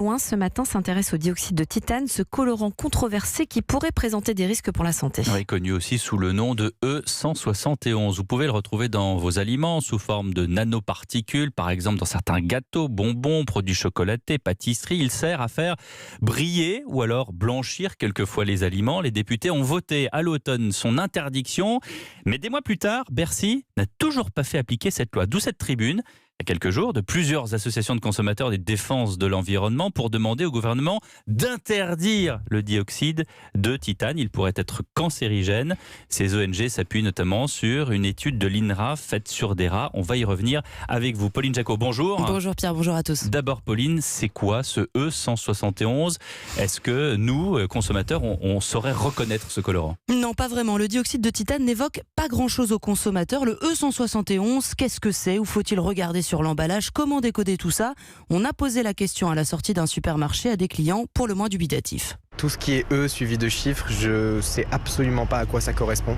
Loin ce matin s'intéresse au dioxyde de titane, ce colorant controversé qui pourrait présenter des risques pour la santé. Oui, connu aussi sous le nom de E171. Vous pouvez le retrouver dans vos aliments sous forme de nanoparticules, par exemple dans certains gâteaux, bonbons, produits chocolatés, pâtisseries. Il sert à faire briller ou alors blanchir quelquefois les aliments. Les députés ont voté à l'automne son interdiction, mais des mois plus tard, Bercy n'a toujours pas fait appliquer cette loi. D'où cette tribune. Il y a quelques jours, de plusieurs associations de consommateurs et de défense de l'environnement pour demander au gouvernement d'interdire le dioxyde de titane. Il pourrait être cancérigène. Ces ONG s'appuient notamment sur une étude de l'INRA faite sur des rats. On va y revenir avec vous. Pauline Jacot, bonjour. Bonjour Pierre, bonjour à tous. D'abord Pauline, c'est quoi ce E171 ? Est-ce que nous, consommateurs, on saurait reconnaître ce colorant ? Non, pas vraiment. Le dioxyde de titane n'évoque pas grand-chose aux consommateurs. Le E171, qu'est-ce que c'est ? Où faut-il regarder sur l'emballage? Comment décoder tout ça? On a posé la question à la sortie d'un supermarché à des clients pour le moins dubitatifs. Tout ce qui est E suivi de chiffres, je sais absolument pas à quoi ça correspond.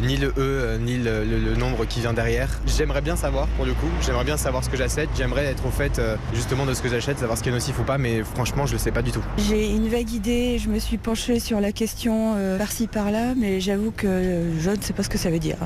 Ni le E, ni le nombre qui vient derrière. J'aimerais bien savoir pour le coup, j'aimerais bien savoir ce que j'achète. J'aimerais être au fait justement de ce que j'achète, savoir ce qui est nocif ou pas, mais franchement je le sais pas du tout. J'ai une vague idée, je me suis penchée sur la question par-ci par-là, mais j'avoue que je ne sais pas ce que ça veut dire.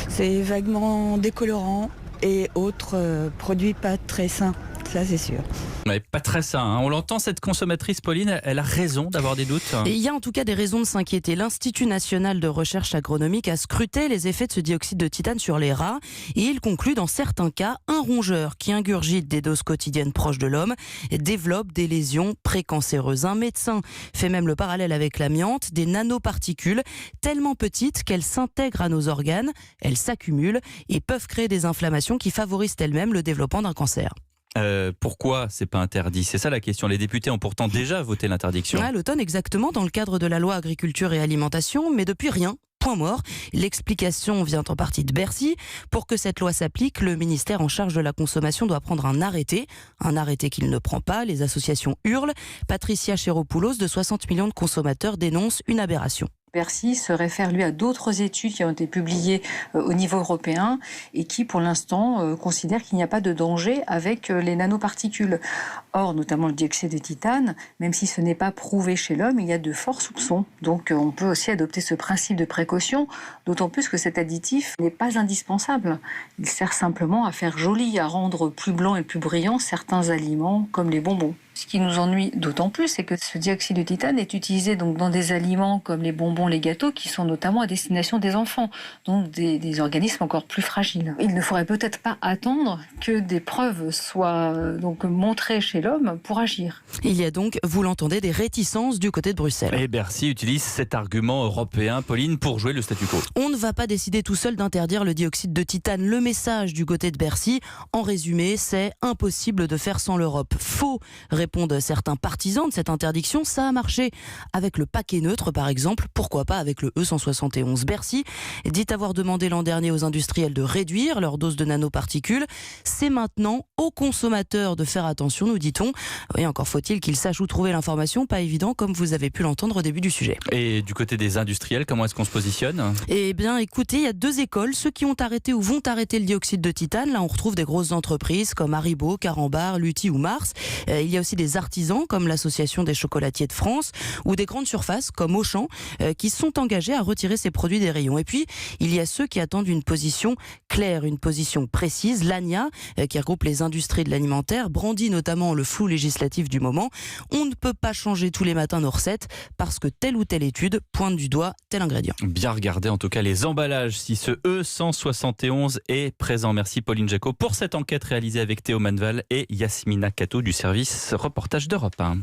C'est vaguement décolorant et autres produits pas très sains. Ça, c'est sûr. Ouais, pas très sain, hein. On l'entend, cette consommatrice, Pauline, elle a raison d'avoir des doutes. Et il y a en tout cas des raisons de s'inquiéter. L'Institut national de recherche agronomique a scruté les effets de ce dioxyde de titane sur les rats et il conclut dans certains cas, un rongeur qui ingurgite des doses quotidiennes proches de l'homme développe des lésions précancéreuses. Un médecin fait même le parallèle avec l'amiante, des nanoparticules tellement petites qu'elles s'intègrent à nos organes, elles s'accumulent et peuvent créer des inflammations qui favorisent elles-mêmes le développement d'un cancer. Pourquoi c'est pas interdit? C'est ça la question. Les députés ont pourtant déjà voté l'interdiction. À l'automne, exactement, dans le cadre de la loi agriculture et alimentation, mais depuis rien. Point mort. L'explication vient en partie de Bercy. Pour que cette loi s'applique, le ministère en charge de la consommation doit prendre un arrêté qu'il ne prend pas. Les associations hurlent. Patricia Chéropoulos, de 60 millions de consommateurs, dénonce une aberration. Bercy se réfère, lui, à d'autres études qui ont été publiées au niveau européen et qui, pour l'instant, considèrent qu'il n'y a pas de danger avec les nanoparticules. Or, notamment le dioxyde de titane, même si ce n'est pas prouvé chez l'homme, il y a de forts soupçons. Donc, on peut aussi adopter ce principe de précaution, d'autant plus que cet additif n'est pas indispensable. Il sert simplement à faire joli, à rendre plus blanc et plus brillant certains aliments, comme les bonbons. Ce qui nous ennuie d'autant plus, c'est que ce dioxyde de titane est utilisé donc dans des aliments comme les bonbons, les gâteaux, qui sont notamment à destination des enfants, donc des organismes encore plus fragiles. Il ne faudrait peut-être pas attendre que des preuves soient donc montrées chez l'homme pour agir. Il y a donc, vous l'entendez, des réticences du côté de Bruxelles. Et Bercy utilise cet argument européen, Pauline, pour jouer le statu quo. On ne va pas décider tout seul d'interdire le dioxyde de titane. Le message du côté de Bercy, en résumé, c'est impossible de faire sans l'Europe. Faux, répondent certains partisans de cette interdiction. Ça a marché avec le paquet neutre, par exemple. Pourquoi pas avec le E171? Bercy dit avoir demandé l'an dernier aux industriels de réduire leur dose de nanoparticules. C'est maintenant aux consommateurs de faire attention, nous dit-on. Oui, encore faut-il qu'ils sachent où trouver l'information. Pas évident, comme vous avez pu l'entendre au début du sujet. Et du côté des industriels, comment est-ce qu'on se positionne? Eh bien, écoutez, il y a deux écoles. Ceux qui ont arrêté ou vont arrêter le dioxyde de titane. Là, on retrouve des grosses entreprises comme Haribo, Carambar, Lutti ou Mars. Il y a aussi des artisans comme l'Association des chocolatiers de France ou des grandes surfaces comme Auchan qui sont engagés à retirer ces produits des rayons. Et puis, il y a ceux qui attendent une position claire, une position précise. L'ANIA, qui regroupe les industries de l'alimentaire, brandit notamment le flou législatif du moment. On ne peut pas changer tous les matins nos recettes parce que telle ou telle étude pointe du doigt tel ingrédient. Bien regarder en tout cas les emballages si ce E171 est présent. Merci Pauline Jacot pour cette enquête réalisée avec Théo Manval et Yasmina Kato du service reportage d'Europe 1.